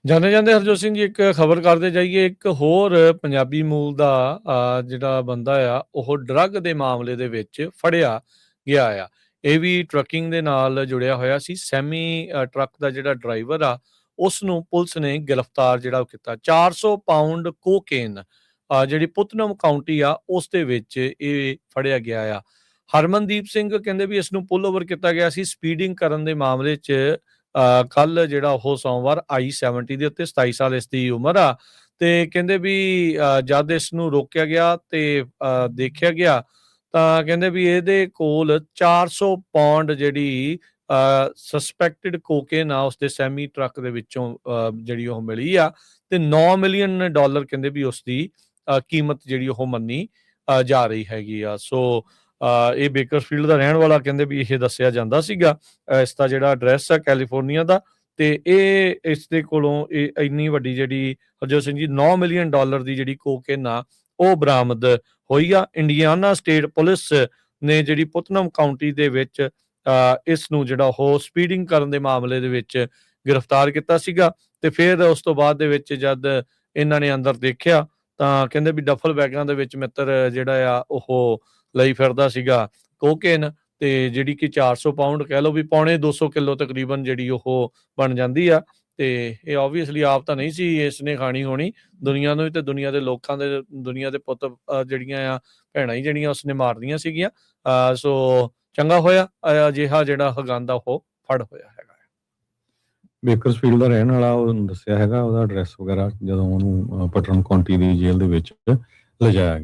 ਜਾਂਦੇ ਜਾਂਦੇ ਹਰਜੋਤ ਸਿੰਘ ਜੀ ਇੱਕ ਖਬਰ ਕਰਦੇ ਜਾਈਏ। ਇੱਕ ਹੋਰ ਪੰਜਾਬੀ ਮੂਲ ਦਾ ਜਿਹੜਾ ਬੰਦਾ ਆ ਉਹ ਡਰੱਗ ਦੇ ਮਾਮਲੇ ਦੇ ਵਿੱਚ ਫੜਿਆ ਗਿਆ ਆ। ਇਹ ਵੀ ਟਰੱਕਿੰਗ ਦੇ ਨਾਲ ਜੁੜਿਆ ਹੋਇਆ ਸੀ। ਸੈਮੀ ਟਰੱਕ ਦਾ ਜਿਹੜਾ ਡਰਾਈਵਰ ਆ ਉਸ ਨੂੰ ਪੁਲਿਸ ਨੇ ਗ੍ਰਿਫਤਾਰ ਜਿਹੜਾ ਉਹ ਕੀਤਾ। 400 ਪਾਊਂਡ ਕੋਕੇਨ ਜਿਹੜੀ ਪੁਤਨਮ ਕਾਉਂਟੀ ਆ ਉਸ ਦੇ ਵਿੱਚ ਇਹ ਫੜਿਆ ਗਿਆ ਆ। ਹਰਮਨਦੀਪ ਸਿੰਘ ਕਹਿੰਦੇ ਵੀ ਇਸ ਨੂੰ ਪੁੱਲ ਓਵਰ ਕੀਤਾ ਗਿਆ ਸੀ ਸਪੀਡਿੰਗ ਕਰਨ ਦੇ ਮਾਮਲੇ 'ਚ। ਕੱਲ ਜਿਹੜਾ ਉਹ ਸੋਮਵਾਰ I-70 ਦੇ ਉੱਤੇ 27 ਸਾਲ ਇਸ ਦੀ ਉਮਰ ਆ। ਤੇ ਕਹਿੰਦੇ ਵੀ ਜਦ ਇਸ ਨੂੰ ਰੋਕਿਆ ਗਿਆ ਤੇ ਦੇਖਿਆ ਗਿਆ ਤਾਂ ਕਹਿੰਦੇ ਵੀ ਇਹਦੇ ਕੋਲ 400 ਪੌਂਡ ਜਿਹੜੀ ਸਸਪੈਕਟਡ ਕੋਕੇਨ ਆ ਉਸਦੇ ਸੈਮੀ ਟਰੱਕ ਦੇ ਵਿੱਚੋਂ ਜਿਹੜੀ ਉਹ ਮਿਲੀ ਆ। ਤੇ $9 ਮਿਲੀਅਨ ਕਹਿੰਦੇ ਵੀ ਉਸਦੀ ਕੀਮਤ ਜਿਹੜੀ ਉਹ ਮੰਨੀ ਜਾ ਰਹੀ ਹੈਗੀ ਆ। ਸੋ ਇਹ ਬੇਕਰਫੀਲਡ ਦਾ ਰਹਿਣ ਵਾਲਾ ਕਹਿੰਦੇ ਵੀ ਇਹ ਦੱਸਿਆ ਜਾਂਦਾ ਸੀਗਾ। ਇਸ ਦਾ ਜਿਹੜਾ ਐਡਰੈਸ ਆ ਕੈਲੀਫੋਰਨੀਆ ਦਾ। ਤੇ ਇਹ ਇਸ ਦੇ ਕੋਲੋਂ ਇਹ ਇੰਨੀ ਵੱਡੀ ਜਿਹੜੀ ਹਰਜੋਤ ਸਿੰਘ ਜੀ $9 ਮਿਲੀਅਨ ਦੀ ਜਿਹੜੀ ਕੋਕੇਨ ਆ ਉਹ ਬਰਾਮਦ ਹੋਈ ਆ। ਇੰਡੀਆਨਾ ਸਟੇਟ ਪੁਲਿਸ ਨੇ ਜਿਹੜੀ ਪੁਤਨਮ ਕਾਉਂਟੀ ਦੇ ਵਿੱਚ ਇਸ ਨੂੰ ਜਿਹੜਾ ਉਹ ਸਪੀਡਿੰਗ ਕਰਨ ਦੇ ਮਾਮਲੇ ਦੇ ਵਿੱਚ ਗ੍ਰਿਫਤਾਰ ਕੀਤਾ ਸੀਗਾ। ਤੇ ਫਿਰ ਉਸ ਤੋਂ ਬਾਅਦ ਦੇ ਵਿੱਚ ਜਦ ਇਹਨਾਂ ਨੇ ਅੰਦਰ ਦੇਖਿਆ ਤਾਂ ਕਹਿੰਦੇ ਵੀ ਡਫਲ ਬੈਗਾਂ ਦੇ ਵਿੱਚ ਮਿੱਤਰ ਜਿਹੜਾ ਆ ਉਹ ਲਈ ਫਿਰਦਾ ਸੀਗਾ ਕੋਕੇਨ। ਤੇ ਜਿਹੜੀ ਕਿ 400 ਪਾਊਂਡ ਕਹਿ ਲਓ ਵੀ ਪੌਣੇ 200 ਕਿਲੋ ਤਕਰੀਬਨ ਜਿਹੜੀ ਉਹ ਬਣ ਜਾਂਦੀ ਆ। ਤੇ ਇਹ ਓਬਵੀਅਸਲੀ ਆਪ ਤਾਂ ਨਹੀਂ ਸੀ ਇਸ ਨੇ ਖਾਣੀ ਹੋਣੀ, ਦੁਨੀਆ ਨੂੰ ਵੀ ਤੇ ਦੁਨੀਆ ਦੇ ਲੋਕਾਂ ਦੇ ਦੁਨੀਆ ਦੇ ਪੁੱਤ ਜਿਹੜੀਆਂ ਆ ਭੈਣਾਂ ਹੀ ਜਿਹੜੀਆਂ ਉਸਨੇ ਮਾਰਦੀਆਂ ਸੀਗੀਆਂ। ਸੋ ਚੰਗਾ ਹੋਇਆ ਅਜਿਹਾ ਜਿਹੜਾ ਹਗੰਦ ਆ ਉਹ ਫੜ ਹੋਇਆ ਹੈਗਾ। ਬੇਕਰਸਫੀਲਡ ਦਾ ਰਹਿਣ ਵਾਲਾ ਉਹ ਦੱਸਿਆ ਹੈਗਾ ਉਹਦਾ ਐਡਰੈਸ ਵਗੈਰਾ ਜਦੋਂ ਉਹਨੂੰ ਪਟਨ ਕਾਉਂਟੀ ਦੀ ਜੇਲ੍ਹ ਦੇ ਵਿੱਚ ਲਿਜਾਇਆ ਗਿਆ।